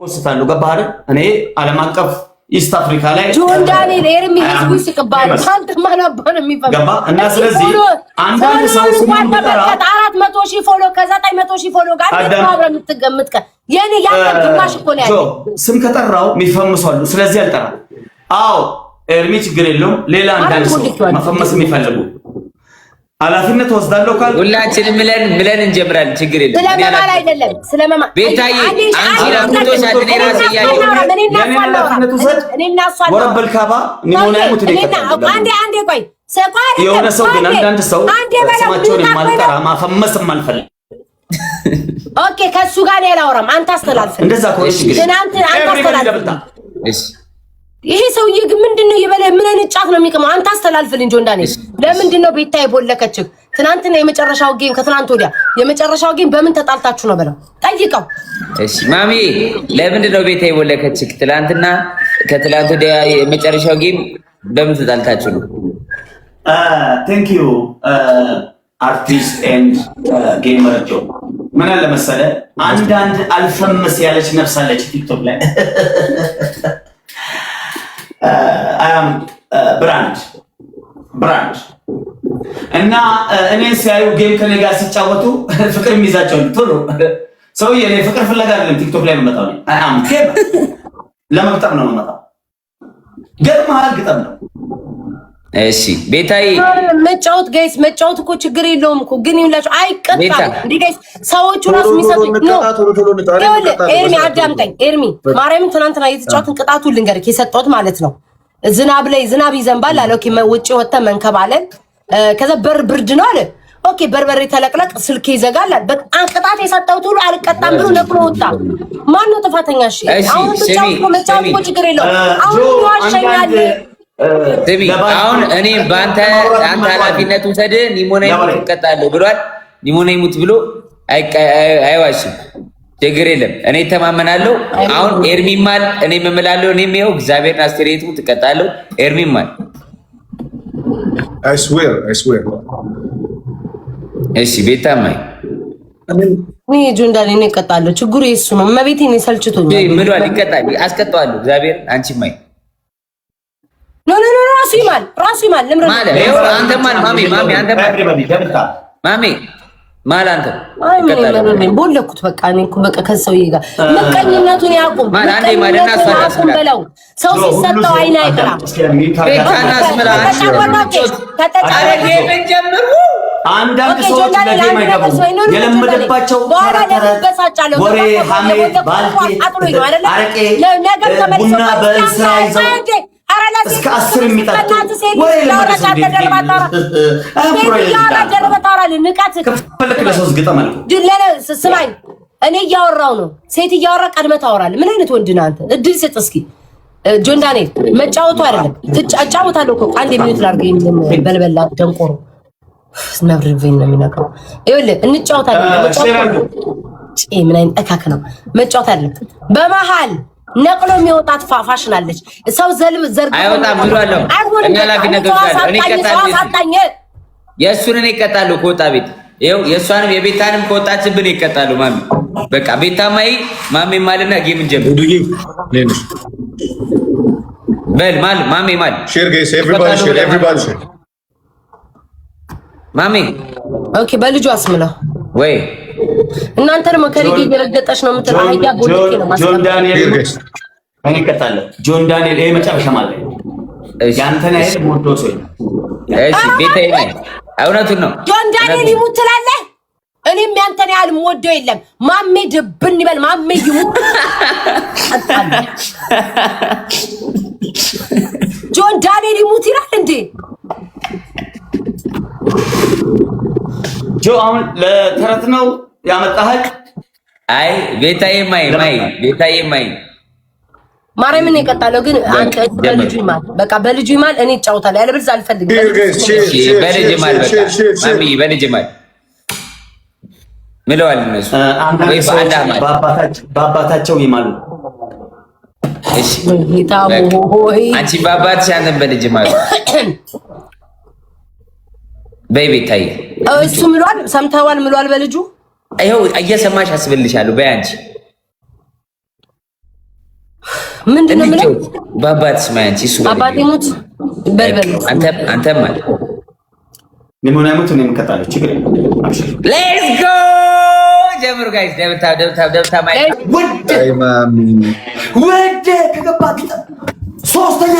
ወስታሉ ገባህ እኔ ዓለም አቀፍ ኢስት አፍሪካ ላይ ጆንዳኔ ኤርሚ ህዝቡ ይስቅባል አንተ ማን አባን የሚፈጋ ገባ እና ስለዚህ አንዳንድ ሰው ሲመጣ 400,000 ፎሎ ከ900,000 ፎሎ ጋር አብረ የምትገምት የኔ ያንተ ግማሽ እኮ ነው ያለው ስም ከጠራው የሚፈምሷሉ ስለዚህ አልጠራ አዎ ኤርሚ ችግር የለውም ሌላ አንዳንድ ሰው መፈመስ የሚፈልጉ ኃላፊነት ወስዳለሁ ካል ሁላችንም ብለን እንጀምራለን ችግር የለም ስለማማል አይደለም ስለማማ ቤታዬ አንቺ ለምቶሽ አድኔ ራስ ያያዩ እኔና እሷ ወረበል ካባ ኒሞና ይሙት አንዴ ቆይ ሰቋሪ የሆነ ሰው ግን አንዳንድ ሰው ስማቸውን የማልጠራ ማፈመስ የማልፈልግ ኦኬ ከሱ ጋር ያላወራም አንተ አስተላልፍ እንደዛ ኮሽ ግን አንተ አስተላልፍ እሺ ይሄ ሰውዬ ግን ምንድነው የበለ ምን አይነት ጫፍ ነው የሚቀመው አንተ አስተላልፍልኝ ጆንዳኔ ለምንድነው ቤታ የቦለከችው ትናንትና የመጨረሻው ጌም ከትናንት ወዲያ የመጨረሻው ጌም በምን ተጣልታችሁ ነው በለው ጠይቀው እሺ ማሚ ለምንድነው ቤታ የቦለከችው ትናንትና ከትናንት ወዲያ የመጨረሻው ጌም በምን ተጣልታችሁ ነው ቴንክ ዩ አርቲስት ኤንድ ጌመር ጆ ምን አለ መሰለ አንዳንድ አልፈመስ ያለች ነፍስ አለች ቲክቶክ ላይ I am brand እና እኔን ሲያዩ ጌም ከኔ ጋር ሲጫወቱ ፍቅር የሚይዛቸው ቶሎ ሰውዬ እኔ ፍቅር ፍለጋ አይደለም ቲክቶክ ላይ መጣው ነው I am ጌም ለመግጠም ነው መጣው ገርማል ግጠም ነው እሺ ቤታይ መጫወት ጋይስ መጫወት እኮ ችግር የለውም እኮ ግን ይላችሁ አይቀጣም እንዴ ጋይስ ሰዎቹ ራሱ የሚሰጡኝ ነው ኤርሚ አዳምጠኝ ኤርሚ ማርያምን ትናንትና የተጫወትን ቅጣቱን ልንገርክ የሰጠሁት ማለት ነው ዝናብ ይዘንባል አለ ኦኬ ውጪ ወጣ መንከባለን ከዛ ብርድ ነው አለ ኦኬ በርበሬ ተለቅለቅ ስልክ ይዘጋል በቃ ቅጣት የሰጠሁት ሁሉ አልቀጣም ብሎ ነቅሎ ወጣ ማን ነው ጥፋተኛ እሺ አሁን መጫወት እኮ ችግር የለውም አሁን ዋሸኛል ደቢ አሁን እኔ ባንተ አንተ ኃላፊነት ወሰደ ኒሞና ይሙት ይቀጣለሁ ብሏል ኒሞና ይሙት ብሎ አይዋሽም ችግር የለም እኔ ተማመናለሁ አሁን ኤርሚማል እኔ መመላለሁ እኔም ይኸው እግዚአብሔርን አስተሬቱ ትቀጣለሁ ኤርሚማል I swear እሺ ቤታማይ እኔ ጆንዳኔ እኔ እቀጣለሁ ችግሩ የሱ ነው መቤቴ እኔ ሰልችቶኛል ምንዋል ይቀጣል አስቀጣዋለሁ እግዚአብሔር አንቺማይ ኖ ራሱ ይማል ለምን ማለት ነው አንተ ማሚ አንተ ማሚ ማል አንተ ምን ቦለኩት በቃ እኔ እኮ በቃ ከሰውዬ ጋር መቀኝነቱን ያቁም ማል አንዴ ማለና በለው ሰው ሲሰጠው አይና አይቀራ ቤታና ስምራ ከተጫወተ ጀምሩ አንዳንድ ሰዎች ለጌም አይገቡም የለመደባቸው ወሬ ሐሜት ባልቴ አረቄ ቡና በስራ ይዘው እስከ 10 የሚጣጡ ወይ ስማኝ እኔ እያወራው ነው ሴት እያወራ ቀድመ ታወራለህ ምን አይነት ወንድ ነህ አንተ እድል ስጥ እስኪ ጆን ዳንኤል መጫወቱ አይደለም ትጫወታለህ እኮ አንድ ሚኒት ላድርገኝ በልበላ ደንቆሮ ነብርብኝ ነው የሚነካው ይኸውልህ እንጫወታለን ምን አይነት እካክ ነው መጫወታለን በመሃል ነቅሎ የሚወጣት ፋሽን አለች ሰው ዘርግ አይወጣም ብሏለሁ እኛ ላፊነት ወጣለ እኔ ቀጣለሁ የሱን እኔ ቀጣለሁ ከወጣ ቤት ይኸው የሷንም የቤታንም ከወጣችብን ይቀጣሉ ማሚ በቃ ቤታማይ ማሚ ማልና ጌም እንጀምር በል ማሚ share guys everybody share ማሚ ኦኬ በልጁ አስምለው ወይ እናንተ ደግሞ ከልጅ እየረገጠሽ ነው የምትለው አይያ ቦልኬ ነው ማስቀመጥ ጆን ዳንኤል እኔ እቀጣለሁ ጆን ዳንኤል ይሄ መጨረሻ ማለት ያንተና ይሄ ሞዶ ሰው እሺ ቤታዬ እውነቱን ነው ጆን ዳንኤል ይሙት ትላለህ እኔም ያንተን ያህል ሞዶ የለም ማሜ ድብን ይበል ማሜ ይሙት ጆን ዳንኤል ይሙት ይላል እንዴ ጆ አሁን ለተረት ነው ያመጣህ አይ ቤታዬ ማይ ማርያምን ይቀጣለው ግን አንተ በልጁ ይማል በቃ በልጁ ይማል እኔ እጫወታለሁ ያለብልዝ አልፈልግም በልጁ ይማል በቃ ማሚ በልጁ ይማል ምለዋል እነሱ ወይ በአባታቸው ይማሉ እሺ ይታሙ ሆይ አንቺ በአባትሽ አንተ በልጁ ይማል ቤታዬ እሱ ምሏል ሰምተዋል ምሏል በልጁ ይኸው እየሰማሽ አስብልሻለሁ በይ አንቺ ምንድነው የምለው? በአባት ስማያንቺ እሱ አባቴ ሞት በልበል። አንተም ማለት ምን አይሞት ነው የምቀጣለው? ችግር የለም። አብሽር ሌትስ ጎ ጀምሩ ጋይስ። ደብታ ማለት ወደ ከገባ ግጠም ሶስተኛ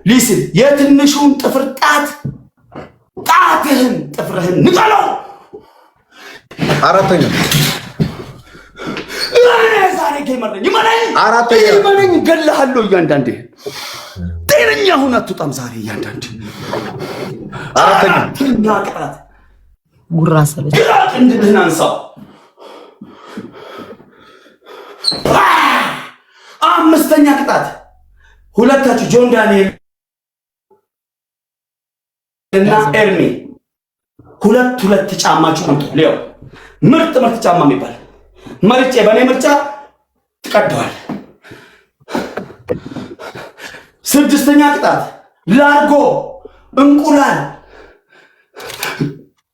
ሊስን የትንሹን ጥፍር ጥፍርህን ንቀለው። አራተኛ ዛሬ ገመረኝ ይመረኝ ገለሃለሁ። እያንዳንዴ ጤነኛ ሁን አትወጣም። ዛሬ እያንዳንዴ አራተኛ ቅጣት ጉራ ሰለች እንድህን አንሳው። አምስተኛ ቅጣት ሁለታችሁ ጆን ዳንኤል እና ኤርሚ ሁለት ጫማችሁ ነው። ሌው ምርጥ ጫማ የሚባል መርጬ በኔ ምርጫ ትቀደዋል። ስድስተኛ ቅጣት ላርጎ እንቁላል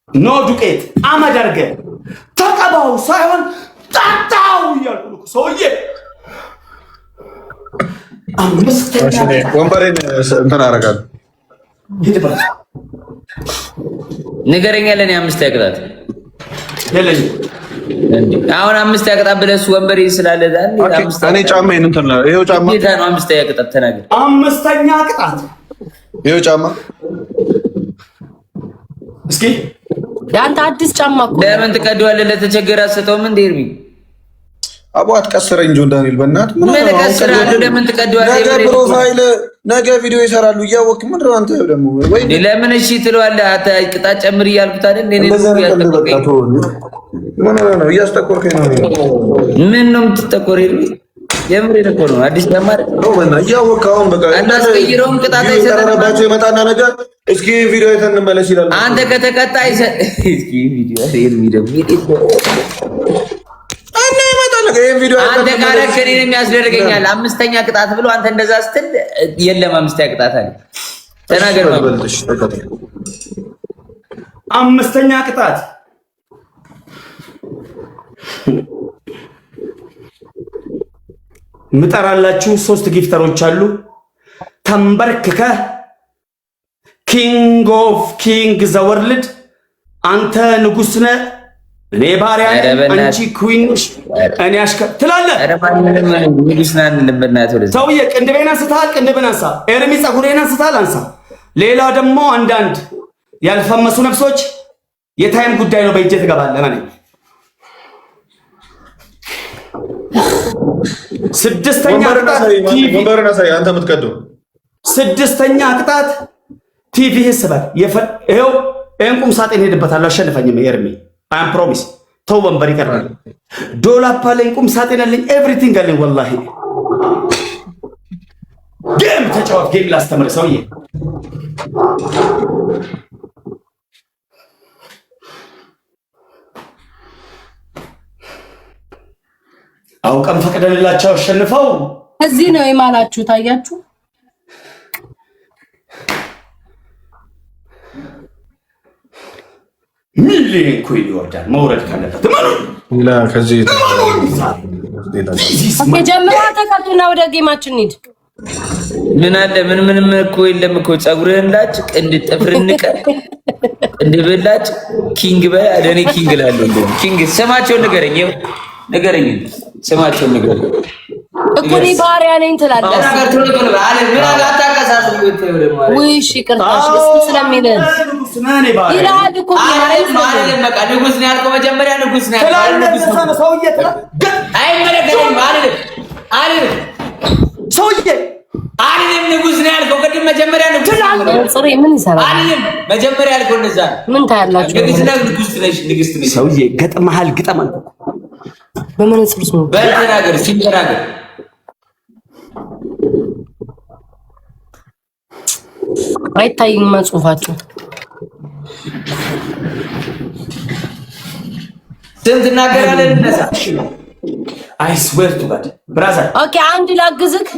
ኖ ዱቄት አመድ አድርገህ ተቀባው ሳይሆን ጣጣው እያልኩ ሰውዬ። አምስተኛ ወንበሬን እንትን አደርጋለሁ። ንገረኛ ለኔ አምስት ያቅጣት የለኝም። አሁን አምስት ያቅጣት ብለህ እሱ ወንበሬ ስላለ እኔ ጫማዬን እንትን ነው። ይሄው ጫማ ጌታ ነው። አምስት ያቅጣት ተናገር። አምስተኛ ቅጣት ይሄው ጫማ እስኪ ያንተ አዲስ ጫማ እኮ ለምን ትቀደዋለህ? ለተቸገረ አሰጠውም እንዴ ኤርሚ? አቦ አትቀስረኝ ጆን ዳንኤል በእናትህ ምን ቀስራለሁ? ለምን ትቀደዋለህ? ነገ ፕሮፋይል ነገ ቪዲዮ ይሰራሉ እያወቅህ ምንድን ነው አንተ ደግሞ ወይ ለምን እሺ ትለዋለህ? ቅጣት ጨምር እያልኩት አይደል? እኔ ነው እያስጠቆርከኝ ነው። ምን ነው የምትጠቆር ኤርሚ? የምሬን እኮ ነው። አዲስ ተማሪ ነው በእናትህ እያወቅህ አሁን በቃ እናስቀይረውም ቅጣት ይሰራባቸው ይመጣና ነገ እስኪ ቪዲዮ አይተን እንመለስ ይላል። አንተ ከተቀጣ እስኪ ቪዲዮ ኤርሚ ደግሞ አንተ ካረክ እኔን የሚያስደርገኛል። አምስተኛ ቅጣት ብሎ አንተ እንደዛ ስትል የለም አምስተኛ ቅጣት አለ። ተናገር በልሽ ተከታተል። አምስተኛ ቅጣት ምጠራላችሁ 3 ጊፍተሮች አሉ። ተንበርክከ ኪንግ ኦፍ ኪንግ ዘ ወርልድ አንተ ንጉስ ነህ፣ እኔ ባሪያ ነኝ፣ አንቺ ኩዊን ነሽ፣ እኔ አሽከር ትላለህ። ሰውዬ ቅንድቤን አንስተሃል፣ ቅንድብን አንሳ። ኤርሚ ፀጉሬን አንስተሃል፣ አንሳ። ሌላ ደግሞ አንዳንድ ያልፈመሱ ነፍሶች የታይም ጉዳይ ነው፣ በእጄ ትገባለህ ማለት ነው። ስድስተኛ ቅጣት ወንበርና ሳይ አንተ የምትቀደው ስድስተኛ ቅጣት ቲቪ ይስባል። ይሄው ይሄን ቁም ሳጥን ሄድበታለሁ፣ አሸንፈኝም ኤርሚ አም ፕሮሚስ። ተው ወንበር ይቀርባል። ዶላር አለኝ፣ ቁም ሳጥን አለኝ፣ ኤቭሪቲንግ አለኝ። ወላሂ ጌም ተጫወት፣ ጌም ላስተምር ሰውዬ። አውቀን ፈቅደንላቸው አሸንፈው እዚህ ነው የማላችሁ። ታያችሁ ሚሊዮን ኮይን ይወርዳል። መውረድ ካለበት ላ ከዚህ ጀምራ ተቀጡና ወደ ጌማችን ሂድ። ምን አለ ምንም እኮ የለም እኮ ፀጉርህን ላጭ፣ ቅንድ ጥፍርህን ንቀ፣ ቅንድ ብላጭ። ኪንግ በይ አደኔ ኪንግ ላለሁ ኪንግ ስማቸውን ንገረኝ፣ ንገረኝ፣ ስማቸውን ንገረኝ እኮ እኔ ባሪያ ነኝ ትላለህ። ውይ ይቅርታሽ ስለሚልህ ይላል እኮ ንጉስ ነው ያልከው መጀመሪያ። ንጉስ ነው አልልም። ንጉስ ነው ያልከው ቅድም መጀመሪያ። ምን ይሰራል መጀመሪያ ያልከው እነዛ ምን ታያላችሁ? ንግስት ነሽ ሰውዬ። ገጥመሃል፣ ግጠም አልኩህ። በመነጽር ስሙ በተናገር ሲተናገር አይታይም ጽሁፋችሁ። ስንት እናገራለን? እነሳ አይ ስዌር ቱ ጋድ ብራዘር። ኦኬ አንድ ላግዝክ።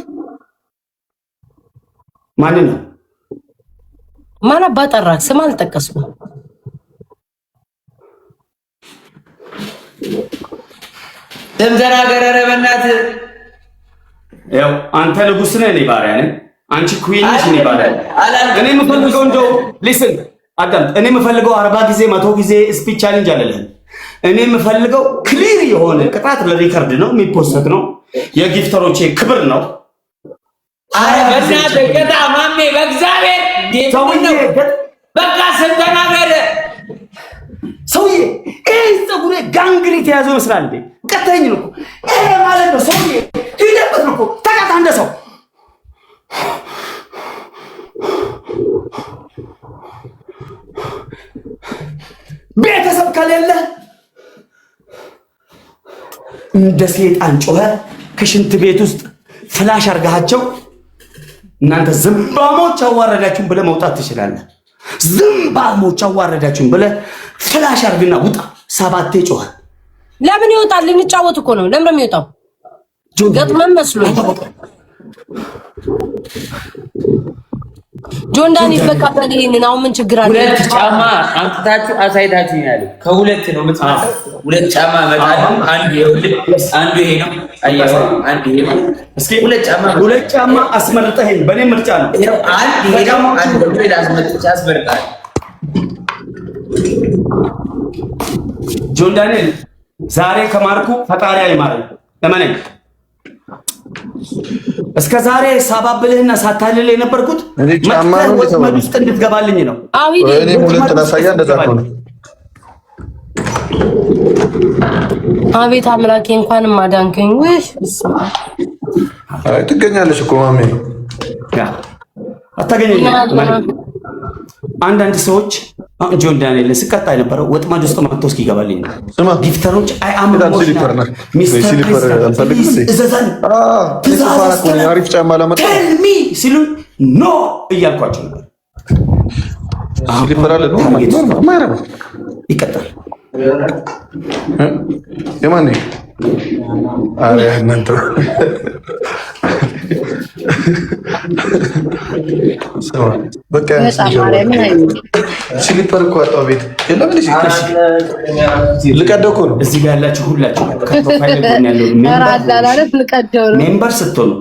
ማን ነው? ማን አባጠራክ? ስም አልጠቀስኩም። ስም ተናገር። ኧረ በእናትህ ያው አንተ ንጉስ ነህ፣ እኔ ባሪያ ነኝ። አንቺ ኩዊን ነሽ፣ እኔ ባሪያ ነኝ። እኔ የምፈልገው እንደው ሊስን አዳምጥ። እኔ የምፈልገው 40 ጊዜ 100 ጊዜ ስፒች ቻሌንጅ አለልህ። እኔ የምፈልገው ክሊር የሆነ ቅጣት ለሪከርድ ነው የሚፖስት ነው። የጊፍተሮቼ ክብር ነው። አረ በእናትህ ገዳ ማሜ በእግዚአብሔር በቃ ስንተናገር ሰውዬ ይሄ ፀጉሬ ጋንግሪት የያዘው ይመስላል እንዴ? ቀተኝ ነው እኮ ይሄ ማለት ነው። ሰውዬ ይደበት ነው እኮ ተቀጣ እንደ ሰው ቤተሰብ ከሌለ እንደ ሴጣን ጮኸ ከሽንት ቤት ውስጥ ፍላሽ አርጋቸው እናንተ ዝምባሞች አዋረዳችሁን ብለህ መውጣት ትችላለህ። ዝምባሞች አዋረዳችሁን ብለህ ፍላሽ አርግና ውጣ። 7 ጮኸ። ለምን ይወጣል? ልንጫወት እኮ ነው። ለምን የሚወጣው? ገጥመን መስሎኝ ጆን ዳኒ በቃ ታዲያን አሁን ምን ችግር አለ? ሁለት ጫማ አምጥታችሁ አሳይታችሁ ያለው ከሁለት ነው የምትመጣው። ሁለት ጫማ መጣው። አንዱ ይሄ ነው። አያው አንዱ ይሄ ነው። እስኪ ሁለት ጫማ አስመርጠህ በኔ ምርጫ ነው። አንድ ይሄ ነው። አንዱ ሌላ አስመርጣለሁ። ጆን ዳንኤል ዛሬ ከማርኩ ፈጣሪ አይማርም። ለማንኛውም እስከ ዛሬ ሳባብልህና ሳታልል የነበርኩት ወጥመድ ውስጥ እንድትገባልኝ ነው። እኔ ሁለት ላሳያ እንደዛ ነው። አቤት አምላኬ እንኳንም አዳንከኝ። ወይ አይ ትገኛለሽ እኮ ማሜ። አታገኘኝም። አንዳንድ ሰዎች ጆን ዳንኤል ስቀጣ የነበረው ወጥመድ ውስጥ መጥቶ እስኪገባልኝ ነው። ጊፍተሮች አይ አምሮሽ ሚ ሲሉ ኖ እያልኳቸው ነበር። ይቀጣል። የማን አረ እናንተ በቃ ስሊፐር እኮ አጣው ቤት የለም። ልቀደው እኮ ነው። እዚህ ጋር ያላችሁ ሁላችሁ ሜምበር ስትሆኑ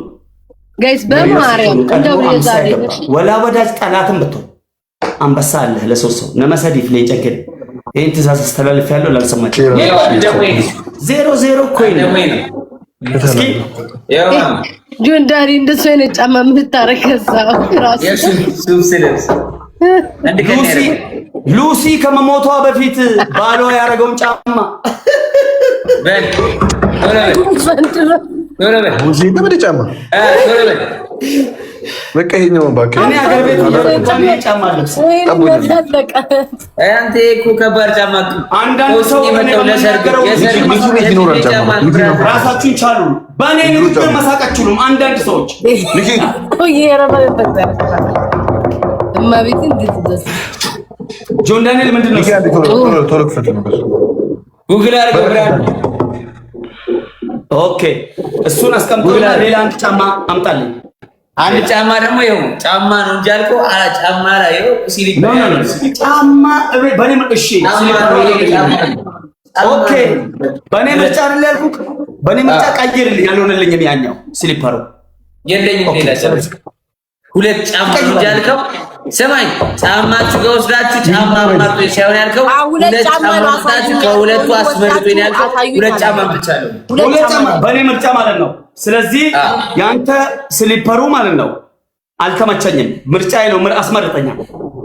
ጋይስ በማርያም እንደው ይዛል ወላ ወዳጅ ጠላትም ብትሆን አንበሳ አለ ለሶስት ሰው ነመሰዲፍ ላይ ጨገደ ይሄን ትእዛዝ አስተላልፍ ያለው ላልሰማችሁ 0-0 ኮይን እስኪ ጆን ዳኒ እንደሱ አይነት ጫማ የምታረከሳው ራሱ ሉሲ ከመሞቷ በፊት ባሏ ያደረገውን ጫማ ጫማ በቃ ይሄኛው ባካ እኔ አገር ቤት ጫማ ልብስ አንተ እኮ ከባድ ጫማ አንዳንድ ሰው ራሳችሁን ቻሉ። በእኔ ንግግር መሳቅ አትችሉም። አንዳንድ ሰዎች ጆን ዳንኤል ምንድን ነው ጉግል አድርገው። ኦኬ እሱን አስቀምጦና ሌላ አንድ ጫማ አምጣልኝ። አንድ ጫማ ደግሞ ይኸው ጫማ ነው እንጂ አልኩህ። ጫማ ላይ ይኸው ሲሊፐር ጫማ በኔ እሺ፣ ኦኬ በኔ ምርጫ አይደል ያልኩህ። በኔ ምርጫ ቀይርልኝ። ያልሆነልኝም ያኛው ስሊፐሩ የለኝም። ሌላ ሁለት ጫማ ነው እንጂ አልከው። ስማኝ ጫማችሁ ከወስዳችሁ ጫማ ማርጦ ሳይሆን ያልከው ሁለት ጫማ ማርጣችሁ ከሁለቱ አስመርጦኝ ያልከው ሁለት ጫማ ብቻ ነው። ሁለት ጫማ በኔ ምርጫ ማለት ነው። ስለዚህ ያንተ ስሊፐሩ ማለት ነው አልተመቸኝም። ምርጫዬ ነው። አስመርጠኛ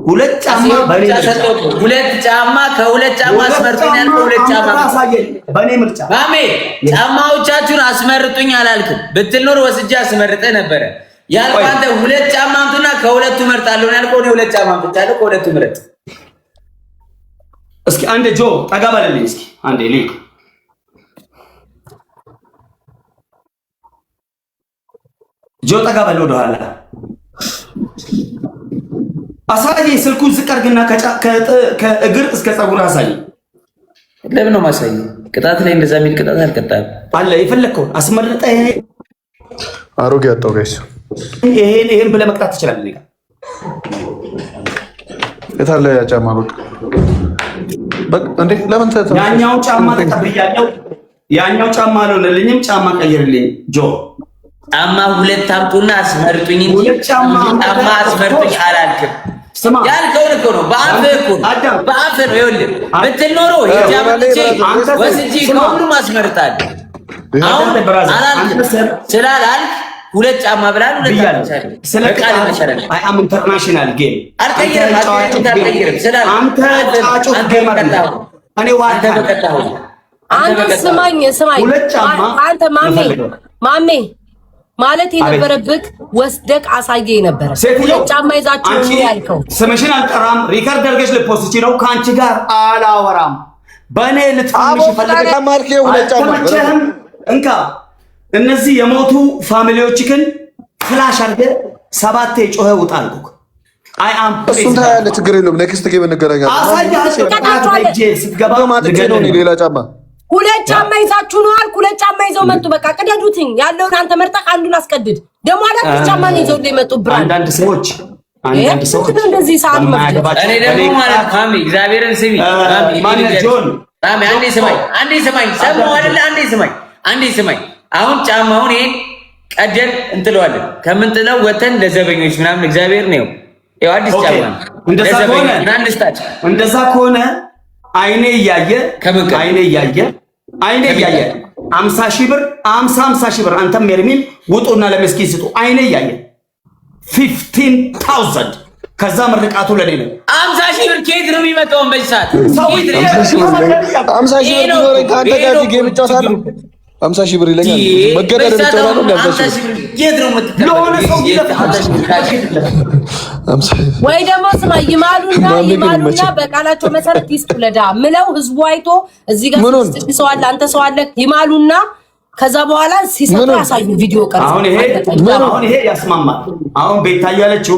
ሁለት ጫማ በኔ ምርጫ ሁለት ጫማ ከሁለት ጫማ አስመርጡኝ ያልከው ሁለት ጫማ በኔ ምርጫ ማሜ ጫማዎቻችሁን አስመርጡኝ አላልክም። ብትል ኖር ወስጄ አስመርጠህ ነበረ ያልከው አንተ ሁለት ጫማ አምጡና ከሁለቱ መርጣለሁ ያልከው እኔ ሁለት ጫማ አምጥቻለሁ ከሁለቱ ምረጥ። እስኪ አንዴ ጆ ጠጋ በለልኝ። እስኪ አንዴ ሊክ ጆ ጠጋ በል ወደ ኋላ አሳይ። ስልኩን ዝቅ አድርግና ከእግር እስከ ፀጉር አሳይ። ለምን ነው ማሳይ? ቅጣት ላይ እንደዛ የሚል ቅጣት አልቀጣም አለ። የፈለከውን አስመርጠ ይሄ አሮጌ ያጣው ጋይስ ይሄን ብለህ መቅጣት ትችላለህ። እኔ ጋር የታለ ያ ጫማ? በቃ እንዴ ለምን ያኛው ጫማ ተቀብያለሁ። ያኛው ጫማ አልሆነልኝም። ጫማ ቀይርልኝ ጆ። ጫማ ሁለት አምጡና አስመርጡኝ እንጂ ጫማ አስመርጡኝ አላልክም። ያልከውን እኮ ነው በአፍህ እኮ በአፍህ ነው። ይኸውልህ ብትል ኖሮ ወስጄ ከሁሉም አስመርጣለሁ። አሁን አላልክም ስላላልክ ሁለት ጫማ ብላል። ሁለት ቃል መሸረል አይ አም ኢንተርናሽናል ጌም አልቀየርም ስላልክ አንተ ጫጩ ጌመር እኔ ዋንተ በቀጣሁ አንተ ስማኝ አንተ ማሜ ማለት የነበረብህ ወስደቅ አሳየኝ ነበር። ሁለት ጫማ ይዛችሁ ነው ያልከው። ስምሽን አልጠራም። ሪከርድ አድርገሽ ልፖስት ነው። ካንቺ ጋር አላወራም። በእኔ ልትምሽ ፈልገሽ ሁለት ጫማ እንካ። እነዚህ የሞቱ ፋሚሊዎችክን ፍላሽ አድርገህ 7 ጮኸ ውጣ አልኩህ። አይ አም እሱን ታያለህ። ችግር የለውም። ኔክስት ጌም እንገናኛለን። አሳያችሁ ስትገባ ሌላ ጫማ ሁለት ጫማ ይዛችሁ ነው አልኩ። ሁለት ጫማ ይዘው መጡ። በቃ ቅደዱትኝ። ያለውን አንተ መርጠቅ አንዱን አስቀድድ። ደግሞ አላት ጫማ ነው ይዘው የመጡ ብራንድ አንዳንድ ሰዎች እንደዚህ ሰዓት መፍጀት እኔ ደግሞ ማለት ማሚ እግዚአብሔርን ስሚ ማሚ ጆን ማሚ አንዴ ስማኝ ሰማው አይደለ? አንዴ ስማኝ አሁን ጫማውን ይሄን ቀደን እንጥለዋለን። ከምንጥለው ወተን ለዘበኞች ምናምን እግዚአብሔር ነው ያው አዲስ ጫማ እንደዛ ከሆነ አይኔ እያየ 50 ሺህ ብር 50 ሺህ ብር አንተም ኤርሚን ውጡና ለመስኪን ስጡ። አይኔ እያየ 15000 ከዛ ምርቃቱ ለኔ ነው። 50 ሺህ ብር ከየት ነው የሚመጣው? በዚህ ሰዓት 50 ሺህ ብር ቢኖረኝ ከአንተ ጋር ጌም እጫወታለሁ። 50 ሺህ ብር ይለኛል። መገደል እጫወታለሁ። 50 ሺህ ብር የት ነው የምትከፍለው? ወይ ደግሞ ስማ ይማሉና በቃላቸው መሰረት ይስጡ ለዳ ምለው ህዝቡ አይቶ እዚህ ጋር ሰው አለ አንተ ሰው አለ ይማሉና ከዛ በኋላ ሲሰጡ ያሳዩ ቪዲዮ ቀርጾ አሁን ይሄ ያስማማል። አሁን ቤታዩ ያለችው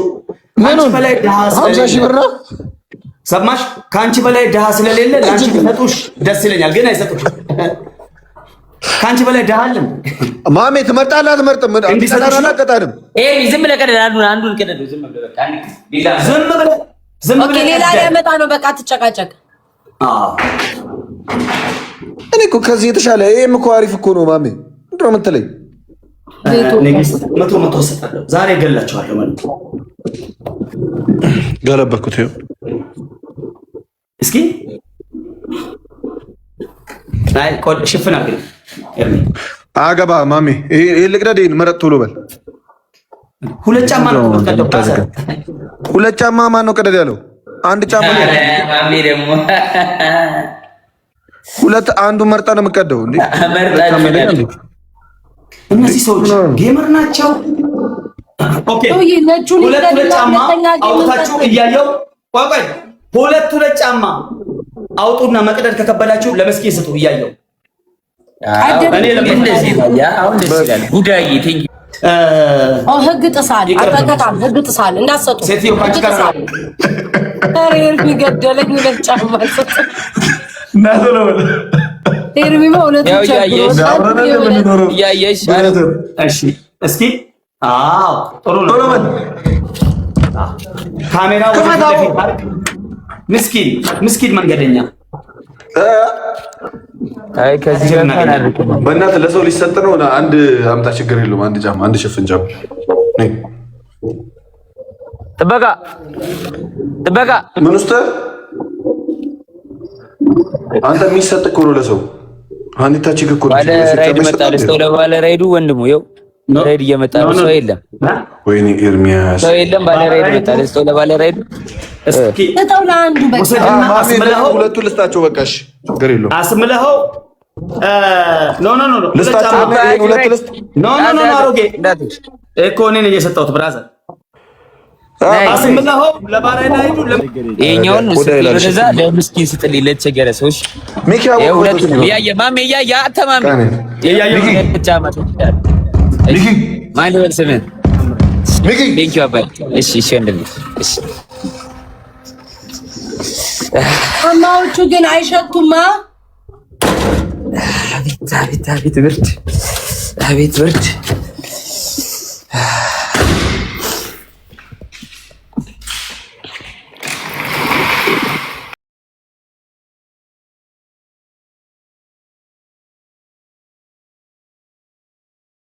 ካንቺ በላይ ድሃ 50 ሺህ ብር ነው። ሰማሽ? ካንቺ በላይ ድሃ ስለሌለ ላንቺ ቢሰጡሽ ደስ ይለኛል፣ ግን አይሰጡሽ። ካንቺ በላይ ድሃ አለ ማሜ። ትመርጣለህ አትመርጥም? አትቀጣንም። ዝም ብለህ ቀደድ። አንዱን ቀደድ። ዝም ብለህ ሌላ ያመጣ ነው። በቃ ትጨቃጨቅ። እኔ እኮ ከዚህ የተሻለ ይሄም እኮ አሪፍ እኮ ነው ማሜ። ምንድን ነው የምትለኝ? መቶ ሰጣለሁ ዛሬ ገላችኋለሁ ማለት ገለበኩት። ይኸው እስኪ አይ ቆል ሽፍና ግን አገባ ማሜ። ይሄ ልቅደድ። ይሄን መረጥ ቶሎ በል። ሁለት ጫማ ነው ቀደው ታሰር። ሁለት ጫማ ማን ነው ቀደድ ያለው? አንድ ጫማ ነው ማሜ። ደግሞ ሁለት አንዱን መርጣ ነው የምትቀደው እንዴ? እነዚህ ሰዎች ጌመር ናቸው። ኦኬ ሁለት ጫማ አውጣችሁ እያየው ቆይ ሁለት ጫማ አውጡና መቅደድ ከከበዳችሁ ለመስኪን ስጡ እያየው እኔ ለምንድነው አሁን ደስ ይላል። ጉዳይ ቴንክ ህግ ጥሳል አጠቃጣም ህግ ጥሳል እንዳሰጡ ሴትዮ ካንቺ ጋር ታሪል የሚገደለኝ ሁለት ጫማ ሰጥ ናቶሎ ኤርሚማ ሁለት ጫማ ያየሽ እሺ እስኪ አዎ ጥሩ ነው። ካሜራው ምስኪን መንገደኛ አይ ከዚህ ጋር በእናትህ ለሰው ሊሰጥ ነው። አንድ አምጣ ችግር የለውም። አንድ ጫማ አንድ ሽፍን ጫማ ጥበቃ ምን ውስጥ አንተ የሚሰጥ እኮ ነው ለሰው። አንተ ታቺክ እኮ ነው። ባለ ራይድ መጣል እስከ ባለ ራይዱ ወንድሙ ይኸው ራይድ እየመጣ ነው። ሰው የለም። ወይኔ ኤርሚያስ ሰው የለም። ባለ ራይድ መጣል እስከ ባለ ራይዱ እስኪ ተጣውላ አንዱ በቃ ሁለቱ ልስጣቸው። በቃሽ ችግር የለውም። አስምለኸው ኖ ልስጣቸው። ሁለቱ ልስጥ ኖ አሮጌ እኮ እኔ ነኝ የሰጠሁት ብራዘር። አስምለኸው ለባሪያ ላይ ሄዱ። ይሄኛውን ወደዛ ለምስኪን ስጥልኝ ለተቸገረ ሰዎች ሚኪ ሁለቱ ያየ ማሜ ያየ አተማሚ ያየ ጫማ ሚኪ ማን ወልሰመን ሚኪ ቴንክ ዩ አባይ። እሺ እንደዚህ እሺ አማዎቹ ግን አይሸቱማ። አቤት ብርድ